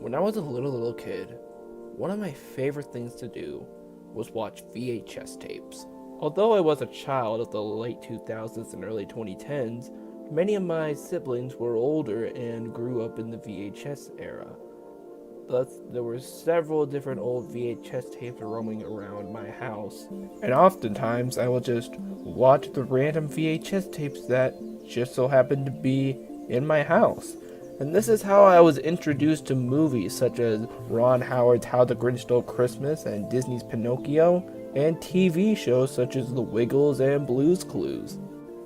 When I was a little kid, one of my favorite things to do was watch VHS tapes. Although I was a child of the late 2000s and early 2010s, many of my siblings were older and grew up in the VHS era. Thus, there were several different old VHS tapes roaming around my house, and oftentimes I would just watch the random VHS tapes that just so happened to be in my house. And this is how I was introduced to movies such as Ron Howard's How the Grinch Stole Christmas and Disney's Pinocchio, and TV shows such as The Wiggles and Blue's Clues.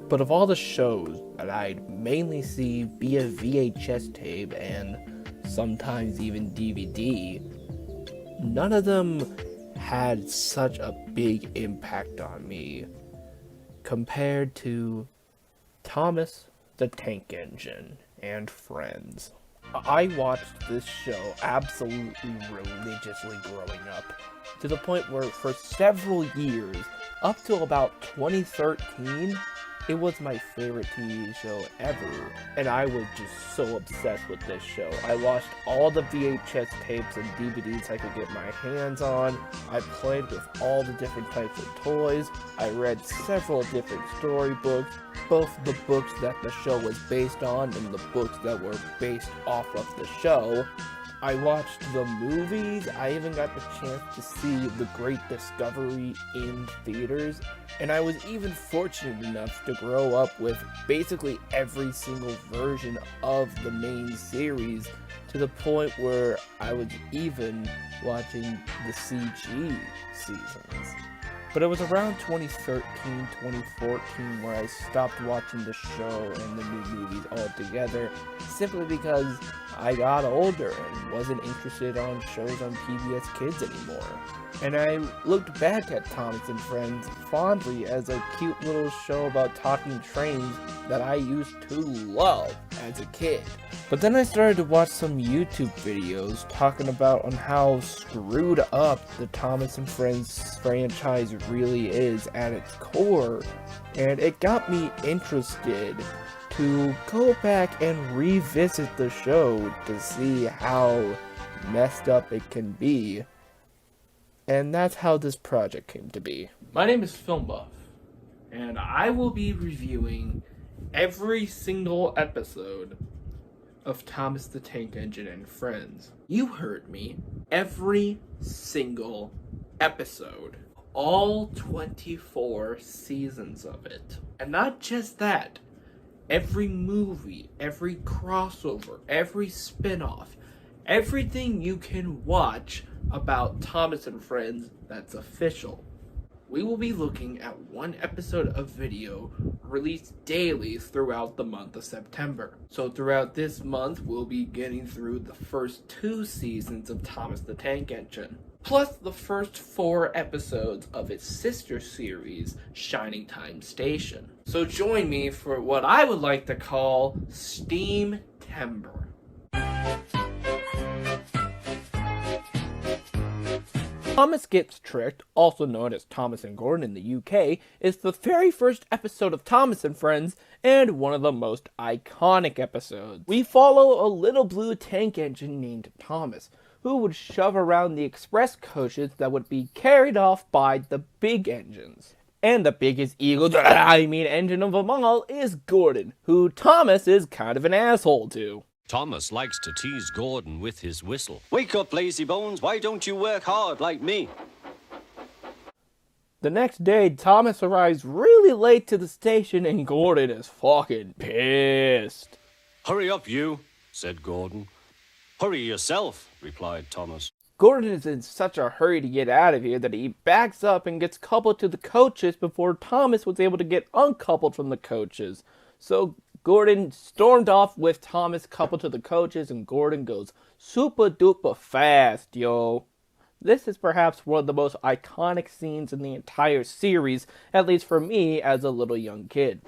But of all the shows that I'd mainly see via VHS tape and sometimes even DVD, none of them had such a big impact on me compared to Thomas the Tank Engine and Friends. I watched this show absolutely religiously growing up, to the point where for several years, up till about 2013, it was my favorite TV show ever, and I was just so obsessed with this show. I watched all the VHS tapes and DVDs I could get my hands on. I played with all the different types of toys. I read several different storybooks, both the books that the show was based on and the books that were based off of the show. I watched the movies. I even got the chance to see The Great Discovery in theaters, and I was even fortunate enough to grow up with basically every single version of the main series, to the point where I was even watching the CG seasons. But it was around 2013, 2014 where I stopped watching the show and the new movies altogether, simply because I got older and wasn't interested on shows on PBS Kids anymore. And I looked back at Thomas and Friends fondly as a cute little show about talking trains that I used to love as a kid. But then I started to watch some YouTube videos talking about on how screwed up the Thomas and Friends franchise really is at its core, and it got me interested to go back and revisit the show to see how messed up it can be. And that's how this project came to be. My name is Film Buff, and I will be reviewing every single episode of Thomas the Tank Engine and Friends. You heard me. Every single episode. All 24 seasons of it. And not just that. Every movie, every crossover, every spin-off, everything you can watch about Thomas and Friends that's official. We will be looking at one episode of video released daily throughout the month of September. So throughout this month, we'll be getting through the first 2 seasons of Thomas the Tank Engine, plus the first 4 episodes of its sister series, Shining Time Station. So join me for what I would like to call SteamTember. Thomas Gets Tricked, also known as Thomas and Gordon in the UK, is the very first episode of Thomas and Friends, and one of the most iconic episodes. We follow a little blue tank engine named Thomas, who would shove around the express coaches that would be carried off by the big engines. And the biggest engine of them all is Gordon, who Thomas is kind of an asshole to. Thomas likes to tease Gordon with his whistle. Wake up, lazy bones. Why don't you work hard like me? The next day, Thomas arrives really late to the station and Gordon is fucking pissed. Hurry up, you, said Gordon. Hurry yourself, replied Thomas. Gordon is in such a hurry to get out of here that he backs up and gets coupled to the coaches before Thomas was able to get uncoupled from the coaches. So Gordon stormed off with Thomas coupled to the coaches, and Gordon goes super duper fast, yo. This is perhaps one of the most iconic scenes in the entire series, at least for me as a little young kid.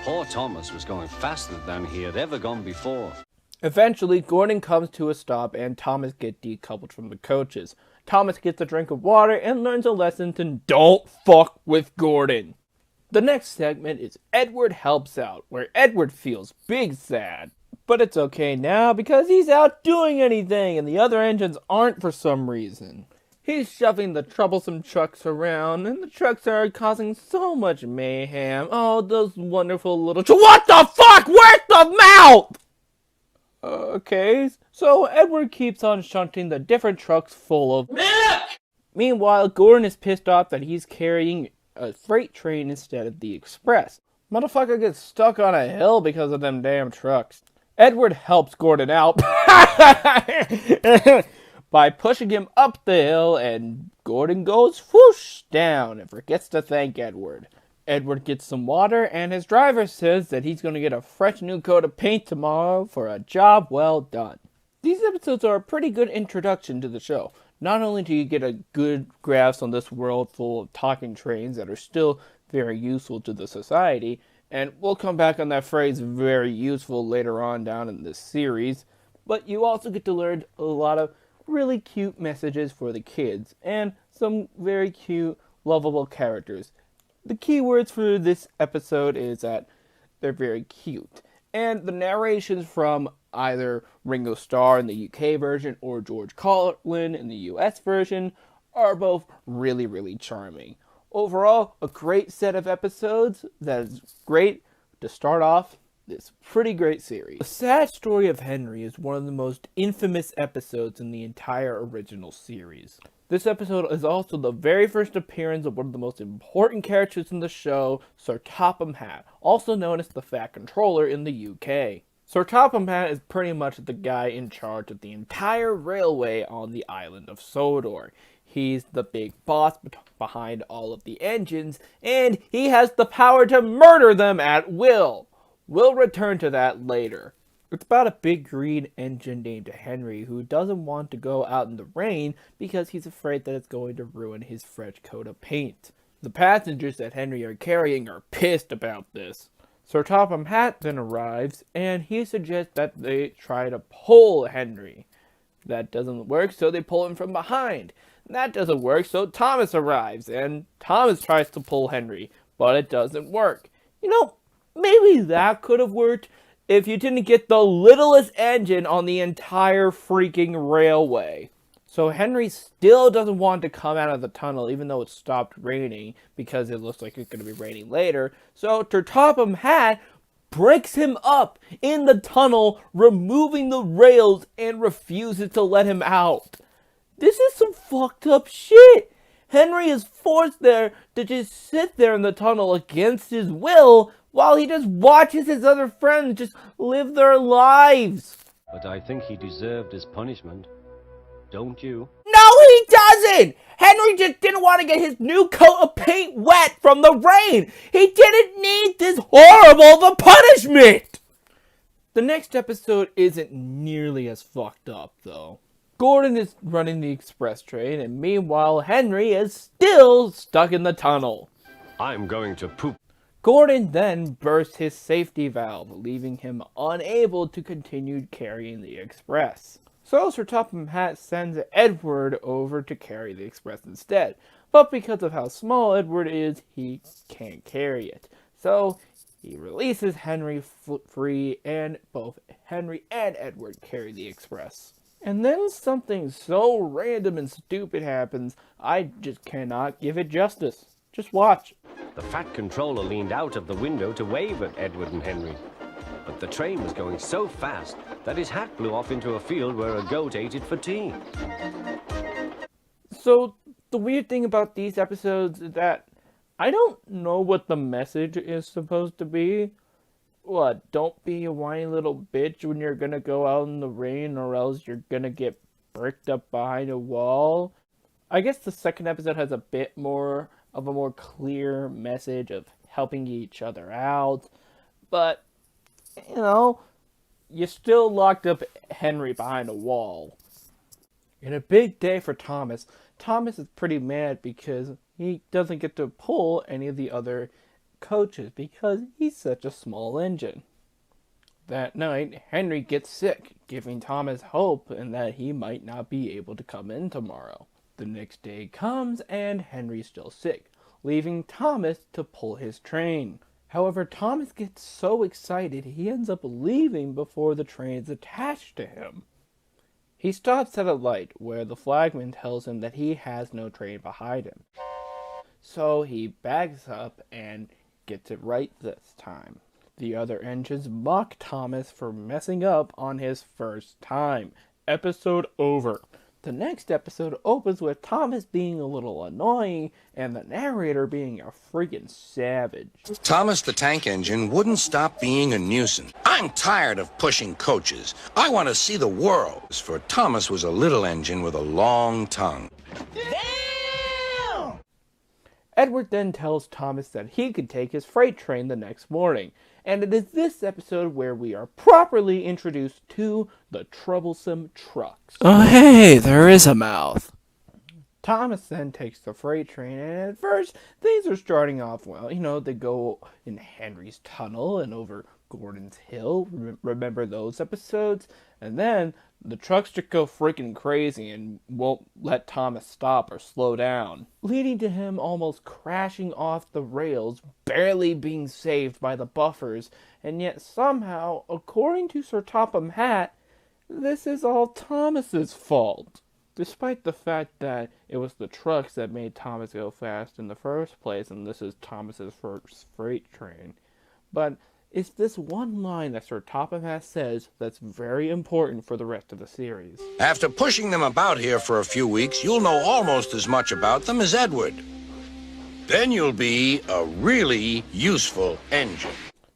Poor Thomas was going faster than he had ever gone before. Eventually, Gordon comes to a stop and Thomas gets decoupled from the coaches. Thomas gets a drink of water and learns a lesson to don't fuck with Gordon. The next segment is Edward Helps Out, where Edward feels big sad. But it's okay now because he's out doing anything and the other engines aren't for some reason. He's shoving the troublesome trucks around and the trucks are causing so much mayhem. Oh, those wonderful little What the fuck? Where's the mouth? Okay, so Edward keeps on shunting the different trucks full of milk! Meanwhile, Gordon is pissed off that he's carrying a freight train instead of the express. Motherfucker gets stuck on a hill because of them damn trucks. Edward helps Gordon out by pushing him up the hill, and Gordon goes whoosh down and forgets to thank Edward. Edward gets some water, and his driver says that he's going to get a fresh new coat of paint tomorrow for a job well done. These episodes are a pretty good introduction to the show. Not only do you get a good grasp on this world full of talking trains that are still very useful to the society, and we'll come back on that phrase very useful later on down in this series, but you also get to learn a lot of really cute messages for the kids, and some very cute, lovable characters. The key words for this episode is that they're very cute, and the narrations from either Ringo Starr in the UK version or George Carlin in the US version are both really, really charming. Overall, a great set of episodes that is great to start off this pretty great series. The Sad Story of Henry is one of the most infamous episodes in the entire original series. This episode is also the very first appearance of one of the most important characters in the show, Sir Topham Hatt, also known as the Fat Controller in the UK. Sir Topham Hatt is pretty much the guy in charge of the entire railway on the island of Sodor. He's the big boss behind all of the engines, and he has the power to murder them at will. We'll return to that later. It's about a big green engine named Henry who doesn't want to go out in the rain because he's afraid that it's going to ruin his fresh coat of paint. The passengers that Henry are carrying are pissed about this. Sir Topham Hatt then arrives, and he suggests that they try to pull Henry. That doesn't work, so they pull him from behind. That doesn't work, so Thomas arrives, and Thomas tries to pull Henry, but it doesn't work. You know, maybe that could have worked if you didn't get the littlest engine on the entire freaking railway. So Henry still doesn't want to come out of the tunnel, even though it stopped raining, because it looks like it's going to be raining later. So Sir Topham Hatt breaks him up in the tunnel, removing the rails, and refuses to let him out. This is some fucked up shit. Henry is forced there to just sit there in the tunnel against his will while he just watches his other friends just live their lives. But I think he deserved his punishment. Don't you? No, he doesn't! Henry just didn't want to get his new coat of paint wet from the rain. He didn't need this horrible of a punishment. The next episode isn't nearly as fucked up, though. Gordon is running the express train, and meanwhile, Henry is still stuck in the tunnel. I'm going to poop. Gordon then bursts his safety valve, leaving him unable to continue carrying the express. So Sir Topham Hatt sends Edward over to carry the express instead, but because of how small Edward is, he can't carry it. So he releases Henry free, and both Henry and Edward carry the express. And then something so random and stupid happens, I just cannot give it justice. Just watch. The Fat Controller leaned out of the window to wave at Edward and Henry. But the train was going so fast that his hat blew off into a field where a goat ate it for tea. So, the weird thing about these episodes is that I don't know what the message is supposed to be. What, don't be a whiny little bitch when you're gonna go out in the rain, or else you're gonna get bricked up behind a wall? I guess the second episode has a bit more of a more clear message of helping each other out, but, you know, you still locked up Henry behind a wall. And a big day for Thomas. Thomas is pretty mad because he doesn't get to pull any of the other coaches because he's such a small engine. That night, Henry gets sick, giving Thomas hope and that he might not be able to come in tomorrow. The next day comes and Henry's still sick, leaving Thomas to pull his train. However, Thomas gets so excited he ends up leaving before the train is attached to him. He stops at a light where the flagman tells him that he has no train behind him. So he backs up and gets it right this time. The other engines mock Thomas for messing up on his first time. Episode over. The next episode opens with Thomas being a little annoying and the narrator being a freaking savage. Thomas the Tank Engine wouldn't stop being a nuisance. I'm tired of pushing coaches. I want to see the world. For Thomas was a little engine with a long tongue. Damn! Edward then tells Thomas that he could take his freight train the next morning. And it is this episode where we are properly introduced to the troublesome trucks. Oh hey, there is a mouth. Thomas then takes the freight train, and at first, things are starting off well. They go in Henry's Tunnel and over Gordon's Hill. Remember those episodes? And then the trucks just go freaking crazy and won't let Thomas stop or slow down, leading to him almost crashing off the rails, barely being saved by the buffers, and yet somehow, according to Sir Topham Hatt, this is all Thomas's fault. Despite the fact that it was the trucks that made Thomas go fast in the first place, and this is Thomas's first freight train. But it's this one line that Sir Topham Hatt says that's very important for the rest of the series. After pushing them about here for a few weeks, you'll know almost as much about them as Edward. Then you'll be a really useful engine.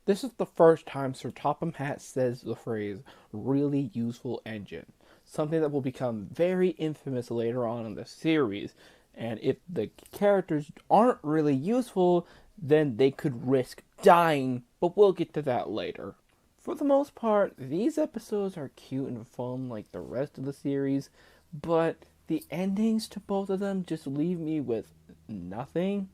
This is the first time Sir Topham Hatt says the phrase, really useful engine. Something that will become very infamous later on in the series. And if the characters aren't really useful, then they could risk dying, but we'll get to that later. For the most part, these episodes are cute and fun like the rest of the series, but the endings to both of them just leave me with nothing.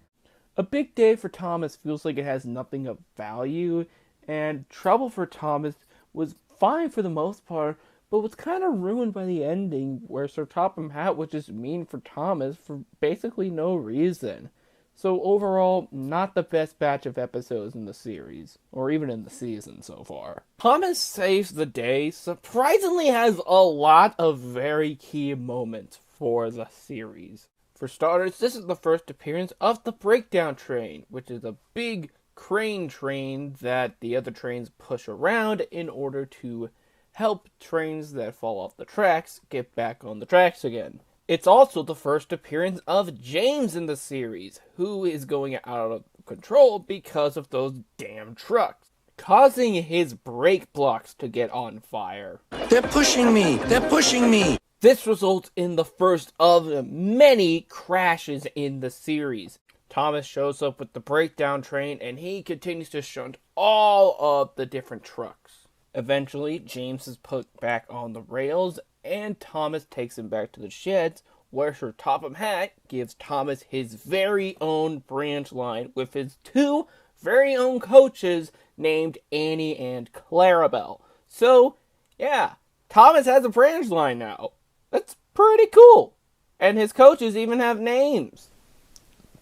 A Big Day for Thomas feels like it has nothing of value, and Trouble for Thomas was fine for the most part, but was kind of ruined by the ending where Sir Topham Hatt was just mean for Thomas for basically no reason. So overall, not the best batch of episodes in the series, or even in the season so far. Thomas Saves the Day surprisingly has a lot of very key moments for the series. For starters, this is the first appearance of the breakdown train, which is a big crane train that the other trains push around in order to help trains that fall off the tracks get back on the tracks again. It's also the first appearance of James in the series, who is going out of control because of those damn trucks, causing his brake blocks to get on fire. They're pushing me! They're pushing me! This results in the first of many crashes in the series. Thomas shows up with the breakdown train, and he continues to shunt all of the different trucks. Eventually, James is put back on the rails, and Thomas takes him back to the sheds, where Sir Topham Hatt gives Thomas his very own branch line with his two very own coaches named Annie and Clarabelle. So, yeah, Thomas has a branch line now. That's pretty cool. And his coaches even have names.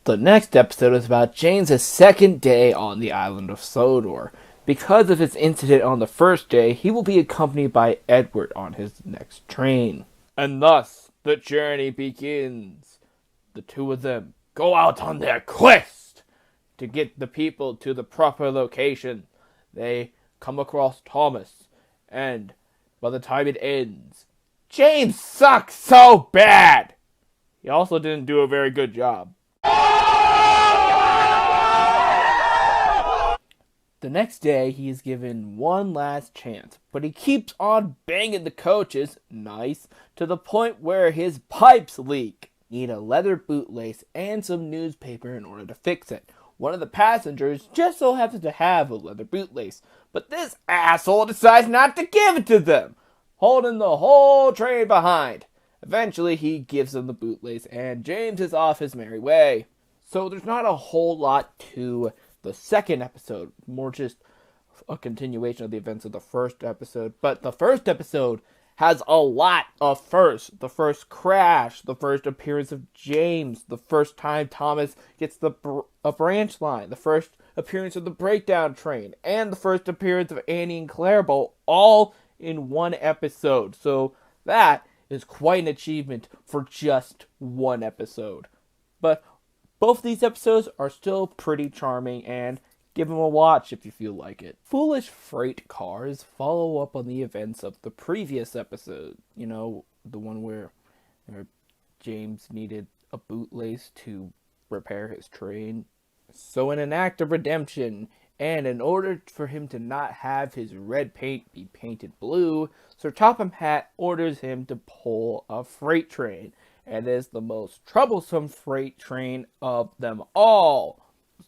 The next episode is about James' second day on the island of Sodor. Because of his incident on the first day, he will be accompanied by Edward on his next train. And thus, the journey begins. The two of them go out on their quest to get the people to the proper location. They come across Thomas, and by the time it ends, James sucks so bad! He also didn't do a very good job. The next day, he is given one last chance, but he keeps on banging the coaches, nice, to the point where his pipes leak. Need a leather bootlace and some newspaper in order to fix it. One of the passengers just so happens to have a leather bootlace, but this asshole decides not to give it to them, holding the whole train behind. Eventually, he gives them the bootlace, and James is off his merry way. So there's not a whole lot to the second episode, more just a continuation of the events of the first episode. But the first episode has a lot of firsts. The first crash, the first appearance of James, the first time Thomas gets a branch line, the first appearance of the breakdown train, and the first appearance of Annie and Clarabelle, all in one episode. So that is quite an achievement for just one episode. But both these episodes are still pretty charming, and give them a watch if you feel like it. Foolish Freight Cars follow up on the events of the previous episode. You know, the one where James needed a bootlace to repair his train. So in an act of redemption, and in order for him to not have his red paint be painted blue, Sir Topham Hatt orders him to pull a freight train, and is the most troublesome freight train of them all.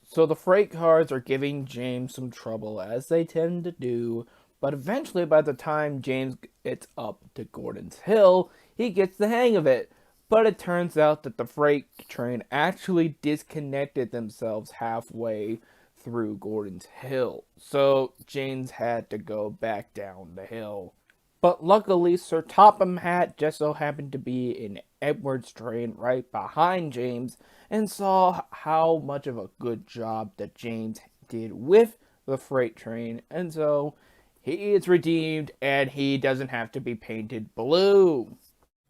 So the freight cars are giving James some trouble, as they tend to do, but eventually by the time James gets up to Gordon's Hill, he gets the hang of it. But it turns out that the freight train actually disconnected themselves halfway through Gordon's Hill, so James had to go back down the hill. But luckily, Sir Topham Hatt just so happened to be in Edward's train right behind James, and saw how much of a good job that James did with the freight train, and so he is redeemed, and he doesn't have to be painted blue.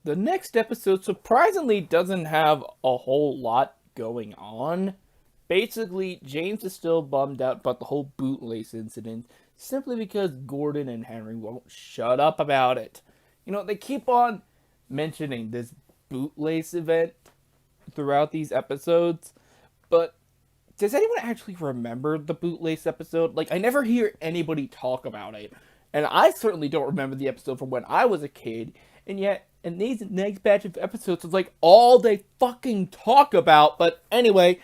The next episode surprisingly doesn't have a whole lot going on. Basically, James is still bummed out about the whole bootlace incident, simply because Gordon and Henry won't shut up about it. You know, they keep on mentioning this bootlace event throughout these episodes, but does anyone actually remember the bootlace episode? Like, I never hear anybody talk about it, and I certainly don't remember the episode from when I was a kid, and yet, in these next batch of episodes, it's like all they fucking talk about. But anyway,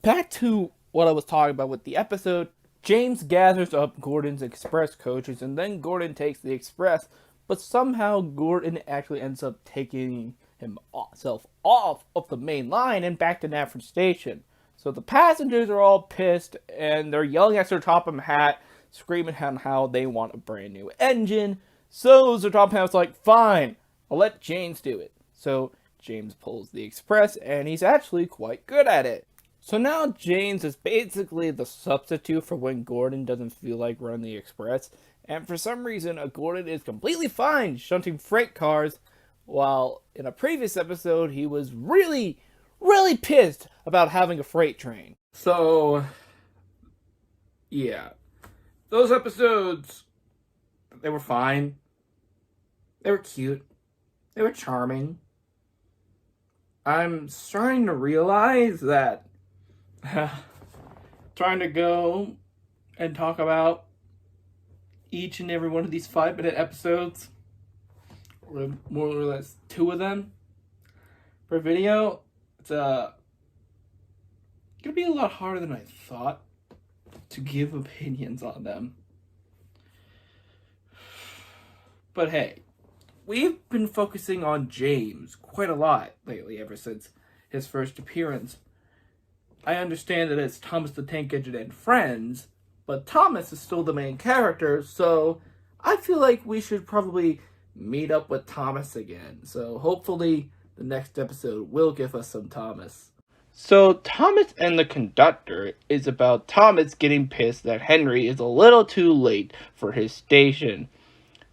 back to what I was talking about with the episode. James gathers up Gordon's express coaches, and then Gordon takes the express, but somehow Gordon actually ends up taking himself off of the main line and back to Knapford Station. So the passengers are all pissed, and they're yelling at Sir Topham Hatt, screaming at how they want a brand new engine. So Sir Topham Hatt's like, fine, I'll let James do it. So James pulls the express, and he's actually quite good at it. So now James is basically the substitute for when Gordon doesn't feel like running the express, and for some reason Gordon is completely fine shunting freight cars, while in a previous episode he was really pissed about having a freight train. So yeah, those episodes, they were fine, they were cute, they were charming. I'm starting to realize that trying to go and talk about each and every one of these 5-minute episodes, or more or less 2 of them per video, it's gonna be a lot harder than I thought to give opinions on them. But hey, we've been focusing on James quite a lot lately, ever since his first appearance. I understand that it's Thomas the Tank Engine and friends, but Thomas is still the main character, so I feel like we should probably meet up with Thomas again. So hopefully the next episode will give us some Thomas. So Thomas and the Conductor is about Thomas getting pissed that Henry is a little too late for his station.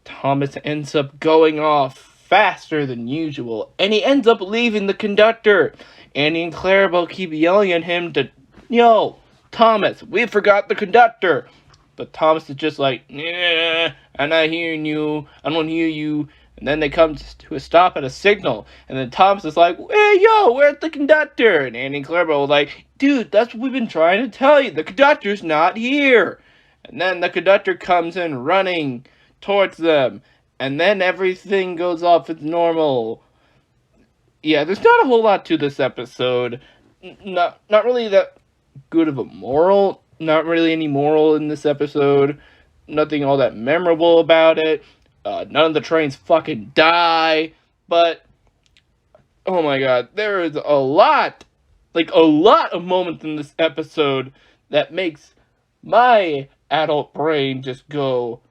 Thomas ends up going off faster than usual, and he ends up leaving the Conductor. Annie and Clarabelle keep yelling at him to, yo, Thomas, we forgot the Conductor. But Thomas is just like, nah, I'm not hearing you, I don't hear you. And then they come to a stop at a signal, and then Thomas is like, hey, yo, where's the Conductor? And Annie and Clarabelle were like, dude, that's what we've been trying to tell you, the Conductor's not here. And then the Conductor comes in running towards them, and then everything goes off as normal. Yeah, there's not a whole lot to this episode. Not really that good of a moral. Not really any moral in this episode. Nothing all that memorable about it. None of the trains fucking die. But, oh my god, there is a lot of moments in this episode that makes my adult brain just go,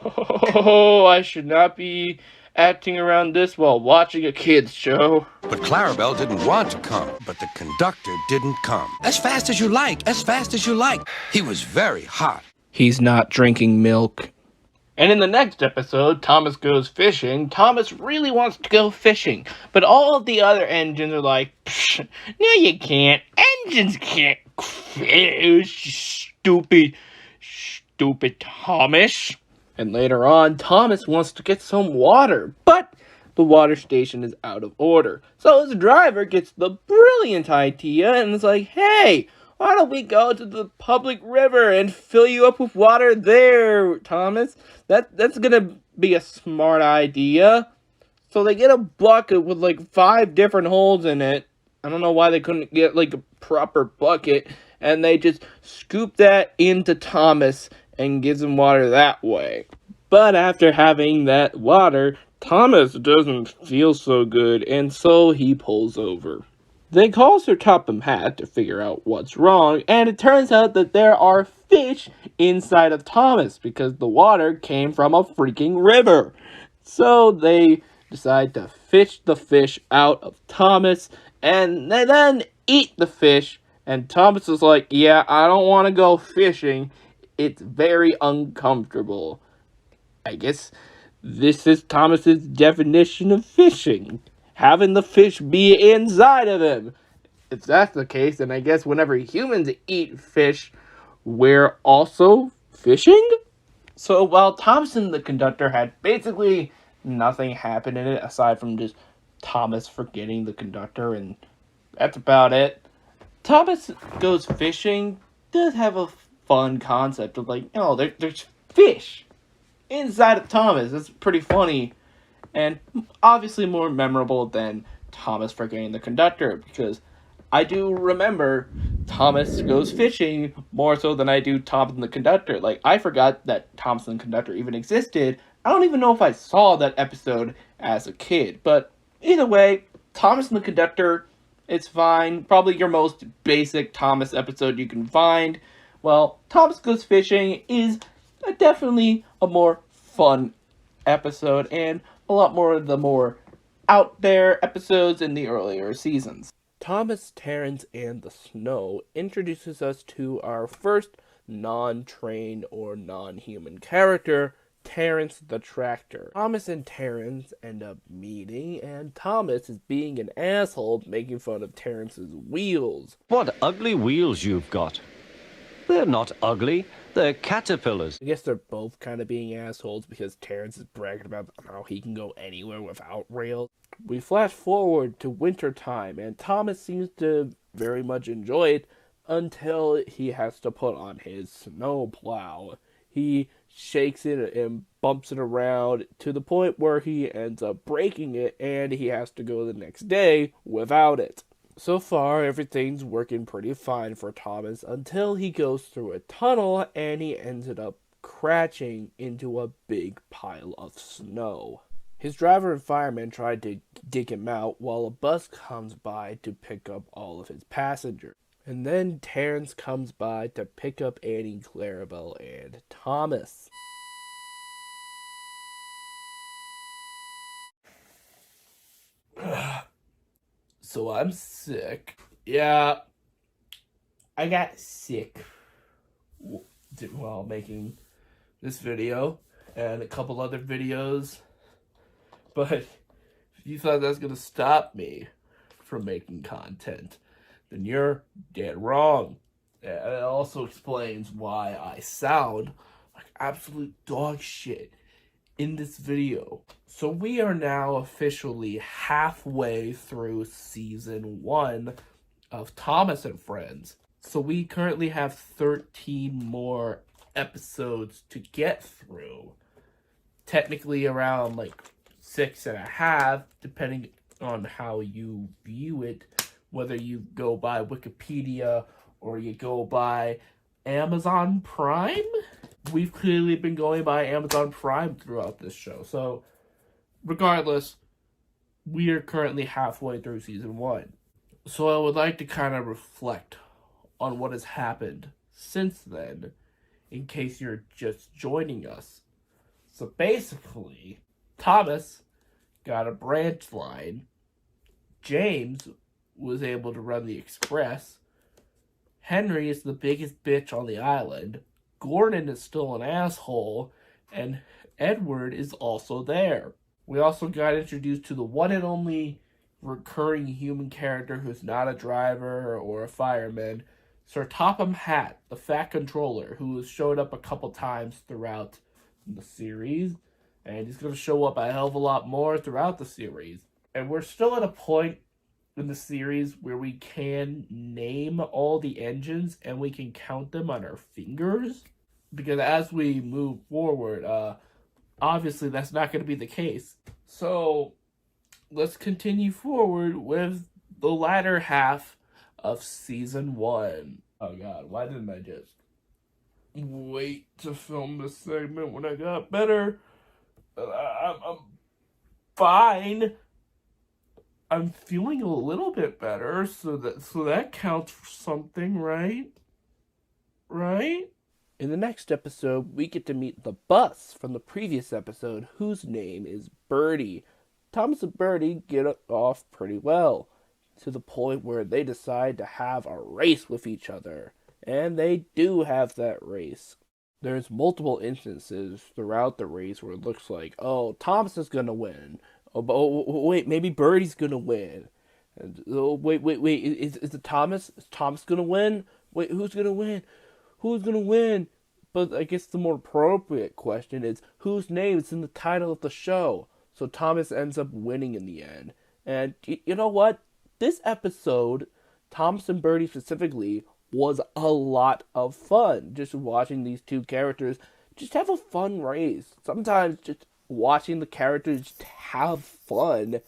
oh, I should not be acting around this while watching a kid's show. But Clarabelle didn't want to come, but the conductor didn't come. As fast as you like, as fast as you like. He was very hot. He's not drinking milk. And in the next episode, Thomas goes fishing. Thomas really wants to go fishing, but all of the other engines are like, "Psh, no you can't. Engines can't fish, stupid Thomas." And later on, Thomas wants to get some water, but the water station is out of order. So his driver gets the brilliant idea and is like, hey, why don't we go to the public river and fill you up with water there, Thomas? That's gonna be a smart idea. So they get a bucket with like 5 different holes in it. I don't know why they couldn't get like a proper bucket. And they just scoop that into Thomas and gives him water that way. But after having that water, Thomas doesn't feel so good, and so he pulls over. They call Sir Topham Hatt to figure out what's wrong, and it turns out that there are fish inside of Thomas because the water came from a freaking river. So they decide to fish the fish out of Thomas, and they then eat the fish, and Thomas is like, yeah, I don't want to go fishing. It's very uncomfortable. I guess this is Thomas's definition of fishing. Having the fish be inside of him. If that's the case, then I guess whenever humans eat fish, we're also fishing? So while Thomas and the Conductor had basically nothing happen in it aside from just Thomas forgetting the Conductor, and that's about it. Thomas Goes Fishing does have a fun concept of like, there's fish inside of Thomas. It's pretty funny. And obviously more memorable than Thomas forgetting the Conductor, because I do remember Thomas Goes Fishing more so than I do Thomas and the Conductor. Like, I forgot that Thomas and the Conductor even existed. I don't even know if I saw that episode as a kid. But either way, Thomas and the Conductor, it's fine. Probably your most basic Thomas episode you can find. Well, Thomas Goes Fishing is definitely a more fun episode, and a lot more of the more out there episodes in the earlier seasons. Thomas, Terrance, and the Snow introduces us to our first non-train or non-human character, Terrance the Tractor. Thomas and Terrance end up meeting, and Thomas is being an asshole, making fun of Terrance's wheels. What ugly wheels you've got. They're not ugly. They're caterpillars. I guess they're both kind of being assholes because Terrance is bragging about how he can go anywhere without rails. We flash forward to winter time, and Thomas seems to very much enjoy it until he has to put on his snow plow. He shakes it and bumps it around to the point where he ends up breaking it, and he has to go the next day without it. So far, everything's working pretty fine for Thomas until he goes through a tunnel and he ended up crashing into a big pile of snow. His driver and fireman tried to dig him out while a bus comes by to pick up all of his passengers. And then Terrance comes by to pick up Annie, Clarabelle, and Thomas. So I'm sick. Yeah, I got sick while making this video and a couple other videos. But if you thought that's going to stop me from making content, then you're dead wrong. And it also explains why I sound like absolute dog shit in this video. So we are now officially halfway through season 1 of Thomas and Friends. So we currently have 13 more episodes to get through. Technically around like 6.5, depending on how you view it, whether you go by Wikipedia or you go by Amazon Prime. We've clearly been going by Amazon Prime throughout this show. So regardless, we are currently halfway through season 1. So I would like to kind of reflect on what has happened since then, in case you're just joining us. So basically, Thomas got a branch line. James was able to run the express. Henry is the biggest bitch on the island. Gordon is still an asshole. And Edward is also there. We also got introduced to the one and only recurring human character who's not a driver or a fireman, Sir Topham Hatt, the Fat Controller, who has showed up a couple times throughout the series, and he's going to show up a hell of a lot more throughout the series. And we're still at a point in the series where we can name all the engines and we can count them on our fingers, because as we move forward, obviously that's not going to be the case. So let's continue forward with the latter half of season 1. Oh god, why didn't I just wait to film this segment when I got better? I'm fine. I'm feeling a little bit better, so that counts for something, right? Right? In the next episode, we get to meet the bus from the previous episode, whose name is Birdie. Thomas and Birdie get off pretty well, to the point where they decide to have a race with each other. And they do have that race. There's multiple instances throughout the race where it looks like, oh, Thomas is going to win. Oh, wait, maybe Birdie's going to win. And, oh, wait, is it Thomas? Is Thomas going to win? Wait, who's going to win? Who's going to win? But I guess the more appropriate question is, whose name is in the title of the show? So Thomas ends up winning in the end. And you know what? This episode, Thomas and Birdie specifically, was a lot of fun. Just watching these two characters just have a fun race. Sometimes just watching the characters just have fun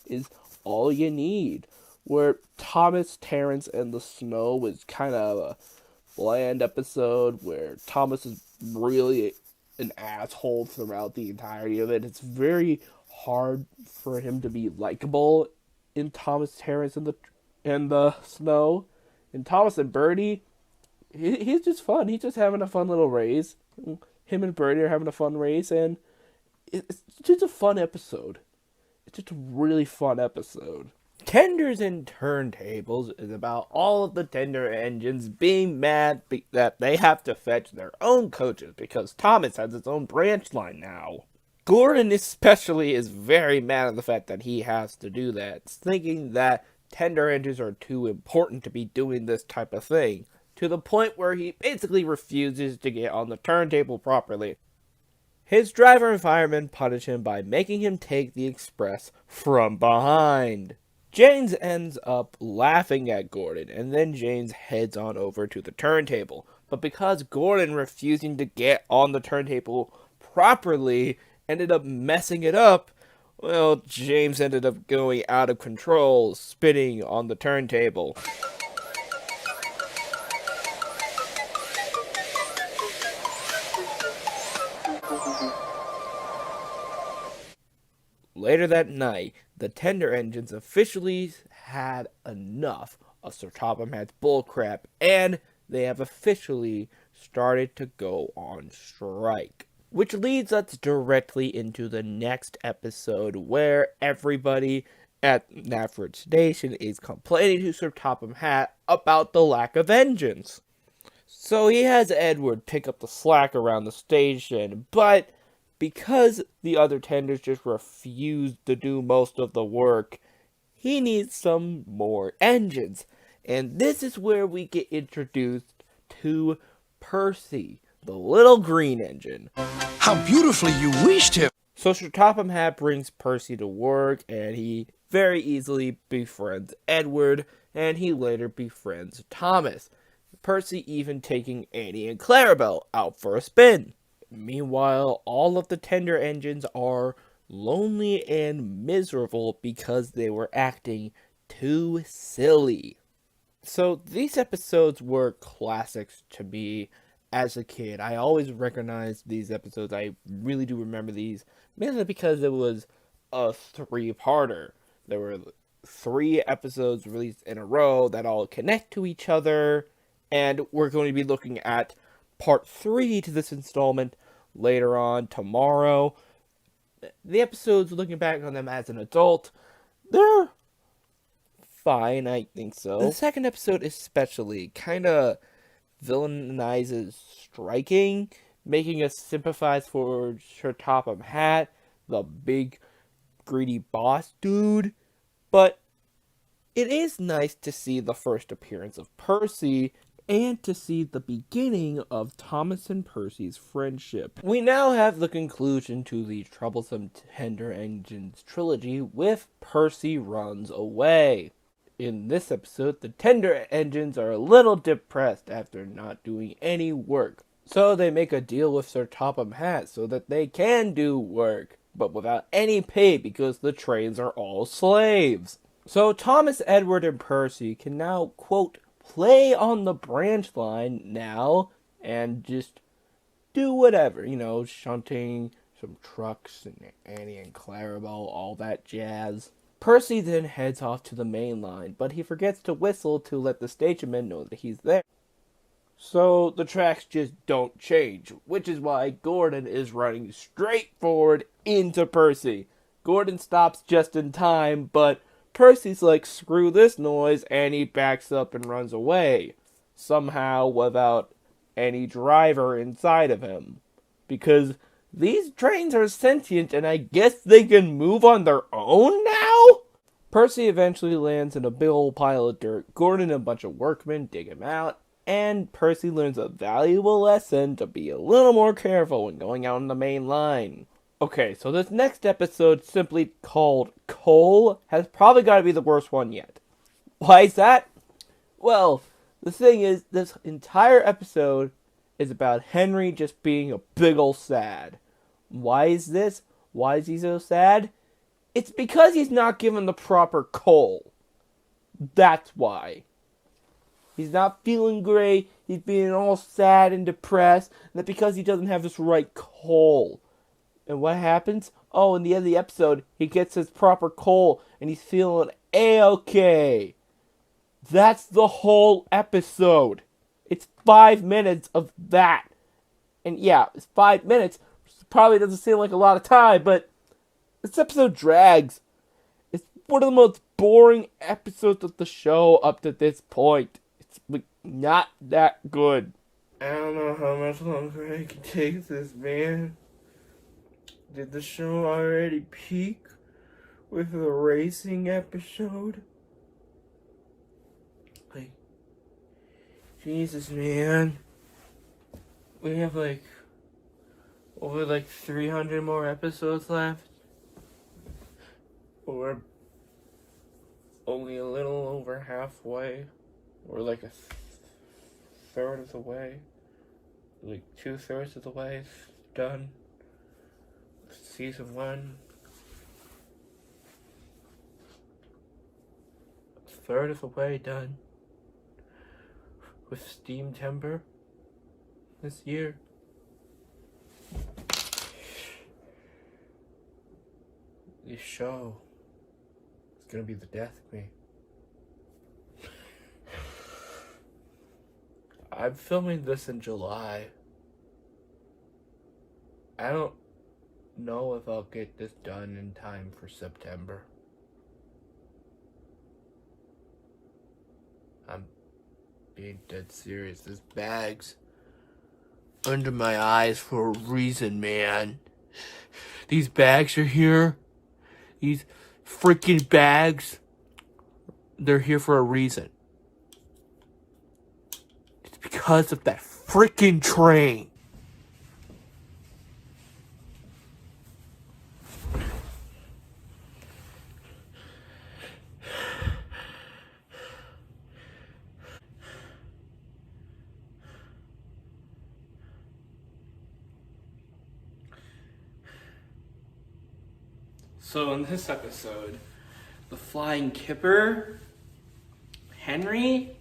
is all you need. Where Thomas, Terrance, and the snow was kind of a bland episode where Thomas is really an asshole throughout the entirety of it. It's very hard for him to be likable in Thomas, Terrance, and the snow. And Thomas and Birdie, he's just fun. He's just having a fun little race. Him and Birdie are having a fun race, and it's just a fun episode. It's just a really fun episode. Tenders and Turntables is about all of the tender engines being mad that they have to fetch their own coaches because Thomas has his own branch line now. Gordon especially is very mad at the fact that he has to do that, thinking that tender engines are too important to be doing this type of thing, to the point where he basically refuses to get on the turntable properly. His driver and fireman punish him by making him take the express from behind. James ends up laughing at Gordon, and then James heads on over to the turntable. But because Gordon refusing to get on the turntable properly ended up messing it up, well, James ended up going out of control, spinning on the turntable. Later that night, the tender engines officially had enough of Sir Topham Hatt's bullcrap, and they have officially started to go on strike. Which leads us directly into the next episode, where everybody at Knapford Station is complaining to Sir Topham Hatt about the lack of engines. So he has Edward pick up the slack around the station, but because the other tenders just refuse to do most of the work, he needs some more engines. And this is where we get introduced to Percy, the little green engine. How beautifully you wished him. So Sir Topham Hatt brings Percy to work, and he very easily befriends Edward, and he later befriends Thomas. Percy even taking Annie and Clarabelle out for a spin. Meanwhile, all of the tender engines are lonely and miserable because they were acting too silly. So these episodes were classics to me as a kid. I always recognized these episodes. I really do remember these, mainly because it was a 3-parter. There were 3 episodes released in a row that all connect to each other, and we're going to be looking at part 3 to this installment later on tomorrow. the episodes, looking back on them as an adult, they're fine, I think so. The second episode especially kind of villainizes striking, making us sympathize for Sir Topham Hatt, the big greedy boss dude. But it is nice to see the first appearance of Percy and to see the beginning of Thomas and Percy's friendship. We now have the conclusion to the troublesome Tram Engines trilogy with Percy Runs Away. In this episode, the Tram Engines are a little depressed after not doing any work. So they make a deal with Sir Topham Hatt so that they can do work, but without any pay because the trains are all slaves. So Thomas, Edward, and Percy can now, quote, play on the branch line now and just do whatever, shunting some trucks and Annie and Clarabelle, all that jazz. Percy then heads off to the main line, but he forgets to whistle to let the stagemen know that he's there. So the tracks just don't change, which is why Gordon is running straight forward into Percy. Gordon stops just in time, but Percy's like, screw this noise, and he backs up and runs away. Somehow without any driver inside of him. Because these trains are sentient, and I guess they can move on their own now? Percy eventually lands in a big old pile of dirt. Gordon and a bunch of workmen dig him out, and Percy learns a valuable lesson to be a little more careful when going out on the main line. Okay, so this next episode, simply called Coal, has probably got to be the worst one yet. Why is that? Well, the thing is, this entire episode is about Henry just being a big ol' sad. Why is this? Why is he so sad? It's because he's not given the proper coal. That's why. He's not feeling great, he's being all sad and depressed, and that's because he doesn't have this right coal. And what happens? Oh, in the end of the episode, he gets his proper coal, and he's feeling A-okay. That's the whole episode. It's 5 minutes of that. And yeah, it's 5 minutes. Probably doesn't seem like a lot of time, but this episode drags. It's one of the most boring episodes of the show up to this point. It's like not that good. I don't know how much longer I can take this, man. Did the show already peak with the racing episode? Like, Jesus, man. We have over 300 more episodes left. We're only a little over halfway. We're like a third of the way. Like 2/3 of the way done. Season 1. A third of the way done. With SteamTember this year. This show is gonna be the death of me. I'm filming this in July. I don't know if I'll get this done in time for September. I'm being dead serious. There's bags under my eyes for a reason, man. These bags are here. These freaking bags, they're here for a reason. It's because of that freaking train. So in this episode, the flying kipper, Henry,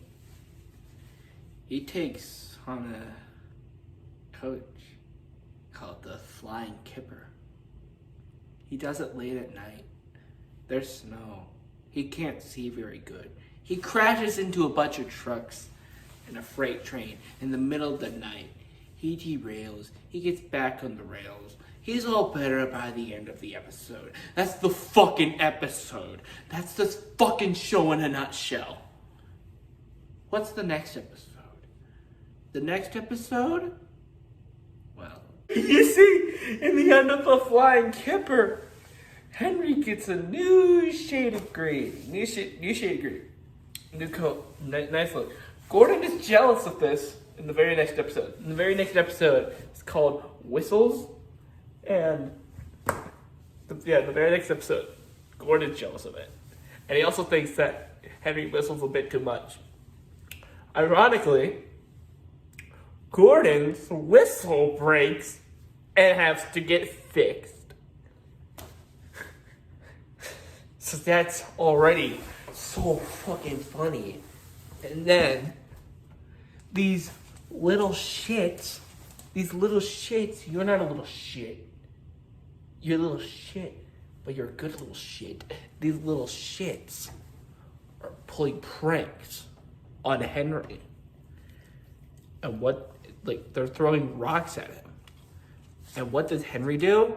he takes on a coach called the Flying Kipper. He does it late at night. There's snow. He can't see very good. He crashes into a bunch of trucks and a freight train in the middle of the night. He derails. He gets back on the rails. He's all better by the end of the episode. That's the fucking episode. That's this fucking show in a nutshell. What's the next episode? The next episode? Well, you see, in the end of the Flying Kipper, Henry gets a new shade of green. New shade of green. New coat. Nice look. Gordon is jealous of this in the very next episode. In the very next episode, it's called Whistles. And, the very next episode, Gordon's jealous of it. And he also thinks that Henry whistles a bit too much. Ironically, Gordon's whistle breaks and has to get fixed. So that's already so fucking funny. And then, these little shits, you're not a little shit. You're a little shit, but you're a good little shit. These little shits are pulling pranks on Henry. And they're throwing rocks at him. And what does Henry do?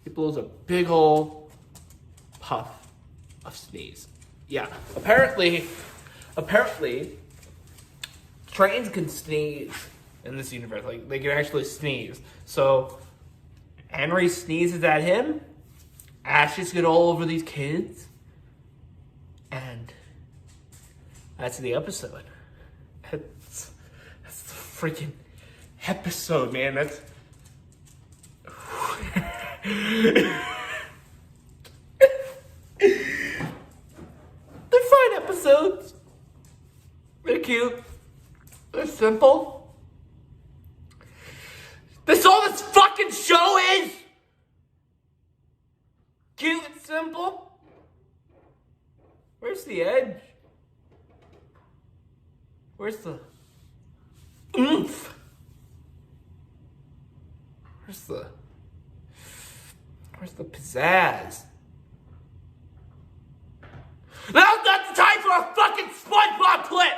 He blows a big ol' puff of sneeze. Yeah, apparently, trains can sneeze in this universe. Like, they can actually sneeze. So, Henry sneezes at him, ashes get all over these kids, and that's the episode. That's the freaking episode, man. That's... They're fine episodes. They're cute. They're simple. That's all this fucking show is! Cute and simple. Where's the edge? Where's the oomph? Where's the pizzazz? Now's not the time for a fucking SpongeBob clip!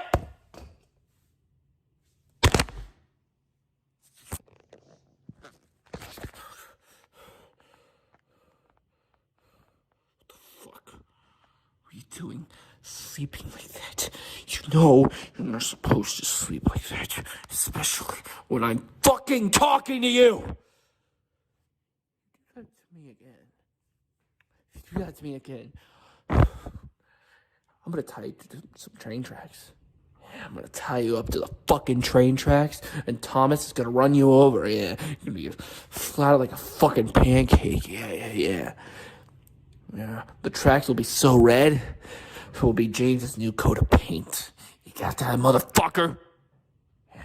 Doing sleeping like that. You know you're not supposed to sleep like that, especially when I'm fucking talking to you. Do that to me again. If you do that to me again, I'm gonna tie you to some train tracks. Yeah, I'm gonna tie you up to the fucking train tracks, and Thomas is gonna run you over. Yeah, you're gonna be flat like a fucking pancake. Yeah. Yeah, the tracks will be so red, it will be James's new coat of paint. You got that, motherfucker? Yeah.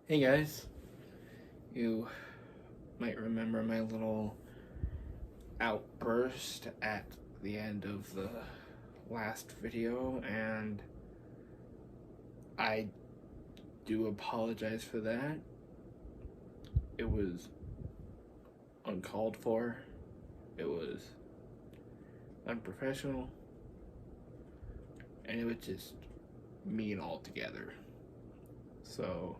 Hey guys, you might remember my little outburst at the end of the last video, and I do apologize for that. It was uncalled for. It was unprofessional, and it was just mean altogether. So,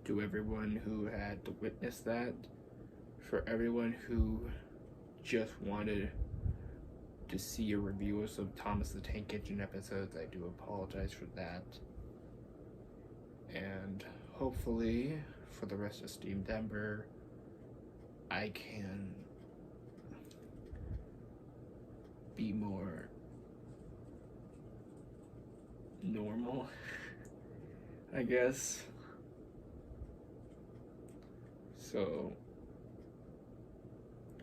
to everyone who had to witness that, for everyone who just wanted to see a review of some Thomas the Tank Engine episodes, I do apologize for that. And hopefully, for the rest of SteamTember, I can be more normal, I guess. So,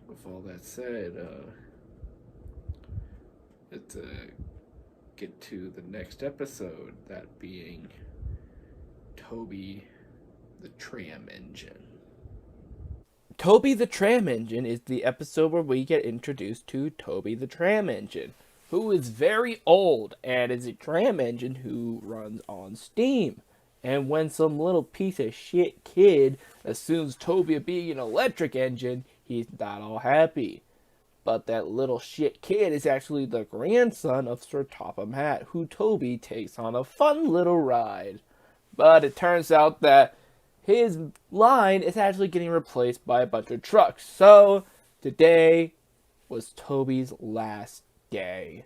with all that said, let's get to the next episode, that being Toby the Tram Engine. Toby the Tram Engine is the episode where we get introduced to Toby the Tram Engine, who is very old and is a tram engine who runs on steam. And when some little piece of shit kid assumes Toby to be an electric engine, he's not all happy. But that little shit kid is actually the grandson of Sir Topham Hatt, who Toby takes on a fun little ride. But it turns out that his line is actually getting replaced by a bunch of trucks. So today was Toby's last day.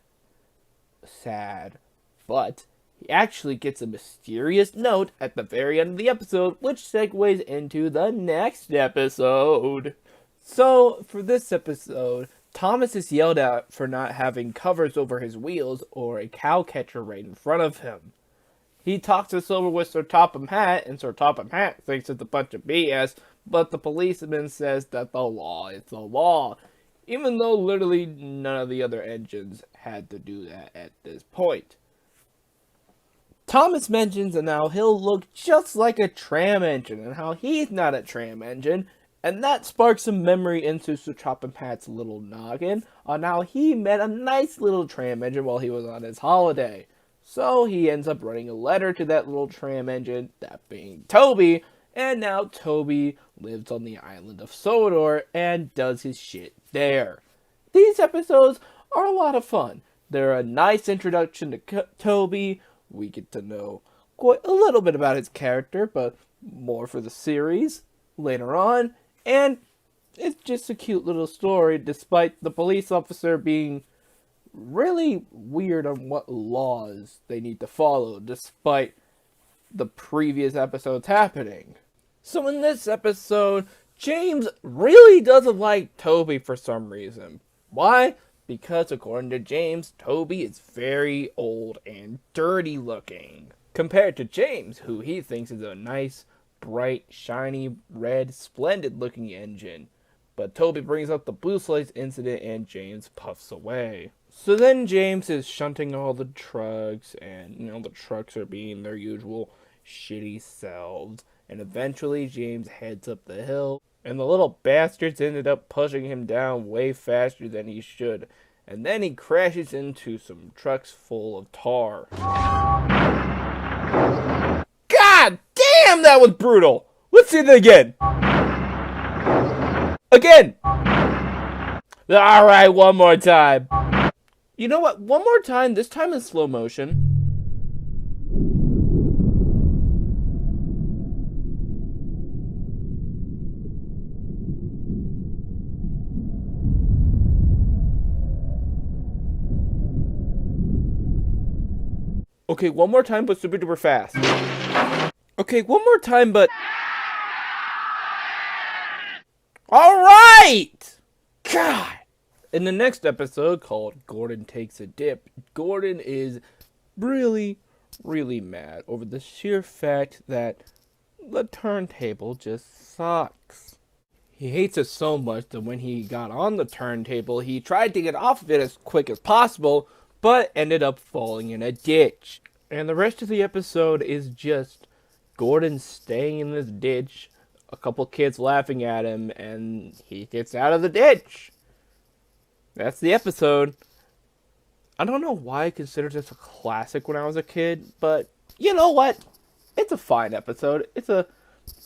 Sad. But he actually gets a mysterious note at the very end of the episode, which segues into the next episode. So, for this episode, Thomas is yelled at for not having covers over his wheels or a cow catcher right in front of him. He talks this over with Sir Topham Hatt, and Sir Topham Hatt thinks it's a bunch of BS, but the policeman says that the law is the law, even though literally none of the other engines had to do that at this point. Thomas mentions and how he'll look just like a tram engine, and how he's not a tram engine, and that sparks a memory into Sir Topham Hatt's little noggin on how he met a nice little tram engine while he was on his holiday. So he ends up writing a letter to that little tram engine, that being Toby, and now Toby lives on the island of Sodor and does his shit there. These episodes are a lot of fun. They're a nice introduction to Toby. We get to know quite a little bit about his character, but more for the series later on. And it's just a cute little story, despite the police officer being really weird on what laws they need to follow, despite the previous episodes happening. So in this episode, James really doesn't like Toby for some reason. Why? Because according to James, Toby is very old and dirty looking, compared to James, who he thinks is a nice, bright, shiny, red, splendid looking engine. But Toby brings up the blue slates incident and James puffs away. So then James is shunting all the trucks, and the trucks are being their usual shitty selves. And eventually James heads up the hill, and the little bastards ended up pushing him down way faster than he should. And then he crashes into some trucks full of tar. God damn, that was brutal! Let's see that again! Again! Alright, one more time. You know what? One more time, this time in slow motion. Okay, one more time, but super duper fast. Okay, one more time, but... Alright! God! In the next episode, called Gordon Takes a Dip, Gordon is really, really mad over the sheer fact that the turntable just sucks. He hates it so much that when he got on the turntable, he tried to get off of it as quick as possible, but ended up falling in a ditch. And the rest of the episode is just Gordon staying in this ditch, a couple kids laughing at him, and he gets out of the ditch. That's the episode. I don't know why I considered this a classic when I was a kid, but you know what? It's a fine episode. It's a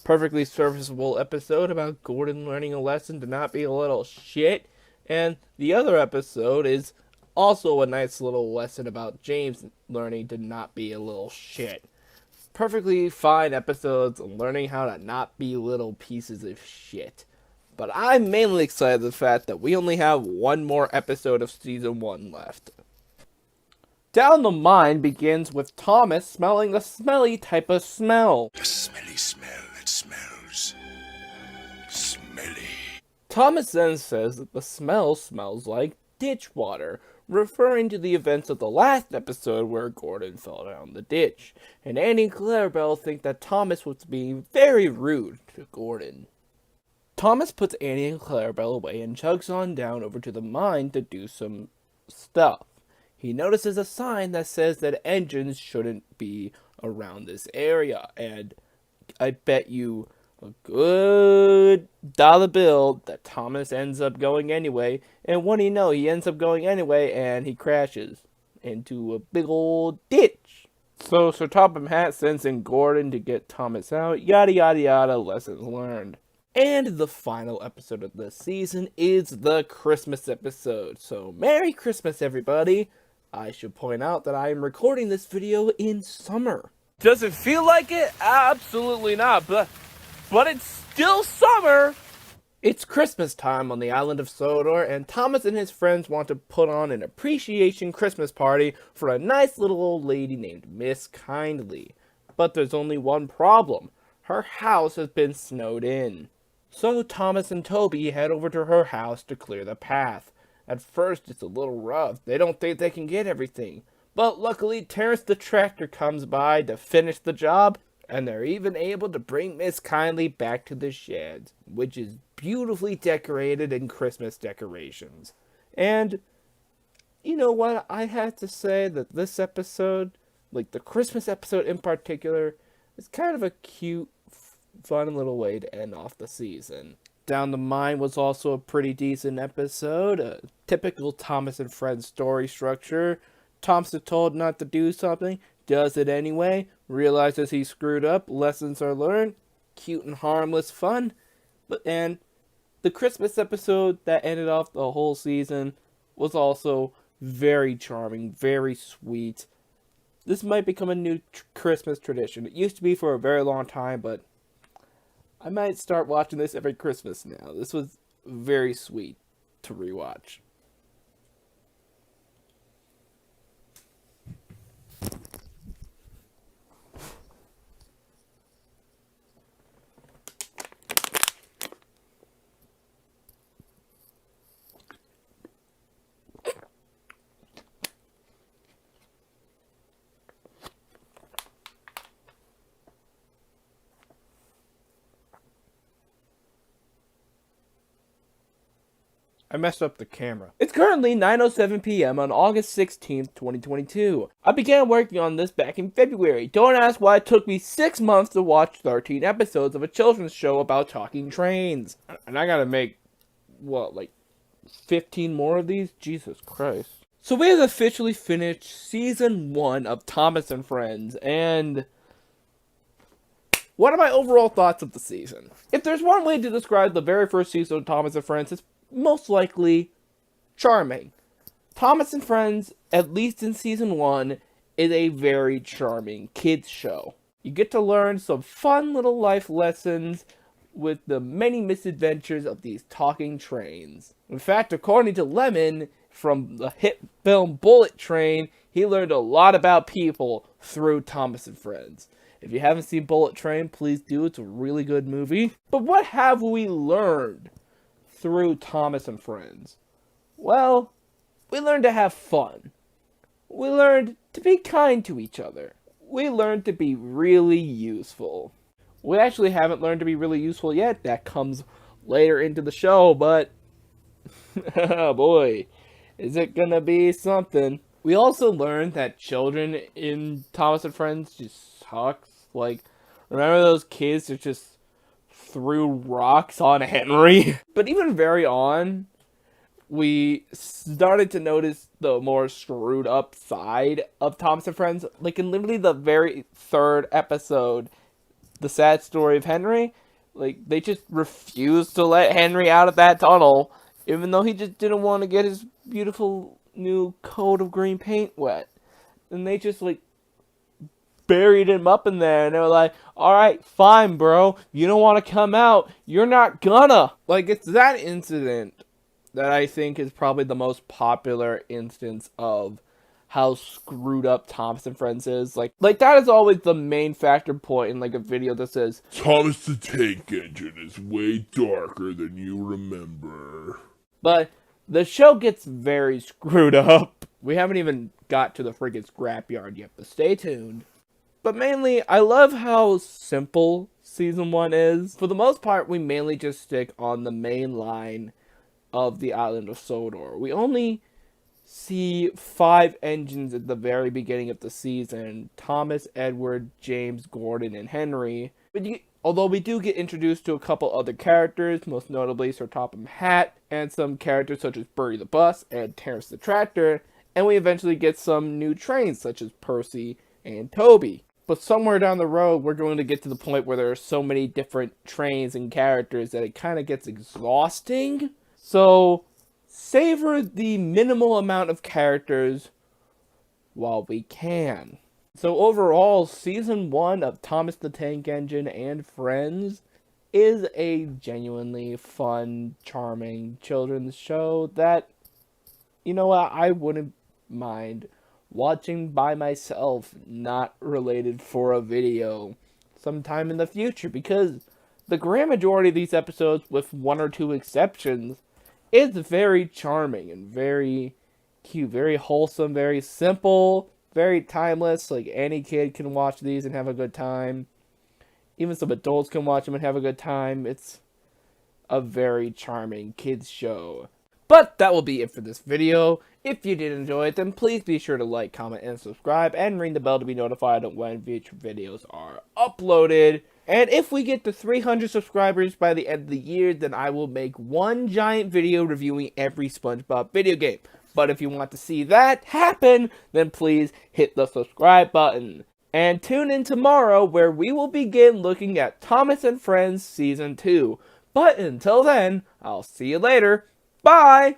perfectly serviceable episode about Gordon learning a lesson to not be a little shit. And the other episode is also a nice little lesson about James learning to not be a little shit. Perfectly fine episodes on learning how to not be little pieces of shit. But I'm mainly excited at the fact that we only have one more episode of Season 1 left. Down the Mine begins with Thomas smelling a smelly type of smell. A smelly smell that smells smelly. Thomas then says that the smell smells like ditch water, referring to the events of the last episode where Gordon fell down the ditch. And Annie and Clarabelle think that Thomas was being very rude to Gordon. Thomas puts Annie and Clarabelle away and chugs on down over to the mine to do some stuff. He notices a sign that says that engines shouldn't be around this area, and I bet you a good dollar bill that Thomas ends up going anyway, and what do you know, he ends up going anyway, and he crashes into a big old ditch. So Sir Topham Hatt sends in Gordon to get Thomas out, yada yada yada, lessons learned. And the final episode of this season is the Christmas episode. So Merry Christmas, everybody. I should point out that I am recording this video in summer. Does it feel like it? Absolutely not, but it's still summer. It's Christmas time on the island of Sodor, and Thomas and his friends want to put on an appreciation Christmas party for a nice little old lady named Miss Kindly. But there's only one problem. Her house has been snowed in. So Thomas and Toby head over to her house to clear the path. At first it's a little rough. They don't think they can get everything. But luckily Terrance the tractor comes by to finish the job, and they're even able to bring Miss Kindly back to the shed, which is beautifully decorated in Christmas decorations. And you know what? I have to say that this episode, like the Christmas episode in particular, is kind of a cute, fun little way to end off the season. Down the Mine was also a pretty decent episode. A typical Thomas and Friends story structure. Thomas is told not to do something, does it anyway, realizes he screwed up, lessons are learned, cute and harmless fun. And the Christmas episode that ended off the whole season was also very charming, very sweet. This might become a new Christmas tradition. It used to be for a very long time, but I might start watching this every Christmas now. This was very sweet to rewatch. I messed up the camera. It's currently 9:07 p.m. on August 16th, 2022. I began working on this back in February. Don't ask why it took me 6 months to watch 13 episodes of a children's show about talking trains. And I gotta make, what, like 15 more of these? Jesus Christ. So we have officially finished Season 1 of Thomas and Friends, and what are my overall thoughts of the season? If there's one way to describe the very first season of Thomas and Friends, it's most likely charming. Thomas and Friends, at least in Season 1, is a very charming kids show. You get to learn some fun little life lessons with the many misadventures of these talking trains. In fact, according to Lemon, from the hit film Bullet Train, he learned a lot about people through Thomas and Friends. If you haven't seen Bullet Train, please do. It's a really good movie. But what have we learned through Thomas and Friends? Well, we learned to have fun. We learned to be kind to each other. We learned to be really useful. We actually haven't learned to be really useful yet. That comes later into the show, but oh boy, is it gonna be something. We also learned that children in Thomas and Friends just sucks. Like, remember those kids that just threw rocks on Henry? But even very on, we started to notice the more screwed up side of Thomas and Friends. Like in literally the very third episode, The Sad Story of Henry, like they just refused to let Henry out of that tunnel, even though he just didn't want to get his beautiful new coat of green paint wet. And they just like buried him up in there, and they were like, alright, fine bro, you don't want to come out, you're not gonna. Like, it's that incident that I think is probably the most popular instance of how screwed up Thomas and Friends is. Like that is always the main factor point in like a video that says, Thomas the Tank Engine is way darker than you remember. But the show gets very screwed up. We haven't even got to the friggin' scrapyard yet, but stay tuned. But mainly, I love how simple Season 1 is. For the most part, we mainly just stick on the main line of the island of Sodor. We only see 5 engines at the very beginning of the season. Thomas, Edward, James, Gordon, and Henry. Although we do get introduced to a couple other characters, most notably Sir Topham Hatt, and some characters such as Birdie the Bus and Terrance the Tractor, and we eventually get some new trains such as Percy, and Toby. But somewhere down the road, we're going to get to the point where there are so many different trains and characters that it kind of gets exhausting. So, savor the minimal amount of characters while we can. So overall, Season 1 of Thomas the Tank Engine and Friends is a genuinely fun, charming children's show that, you know what, I wouldn't mind watching by myself, not related for a video, sometime in the future, because the grand majority of these episodes, with one or two exceptions, is very charming and very cute, very wholesome, very simple, very timeless. Like, any kid can watch these and have a good time. Even some adults can watch them and have a good time. It's a very charming kids show. But that will be it for this video. If you did enjoy it, then please be sure to like, comment, and subscribe, and ring the bell to be notified of when future videos are uploaded. And if we get to 300 subscribers by the end of the year, then I will make one giant video reviewing every SpongeBob video game. But if you want to see that happen, then please hit the subscribe button. And tune in tomorrow, where we will begin looking at Thomas and Friends Season 2. But until then, I'll see you later. Bye!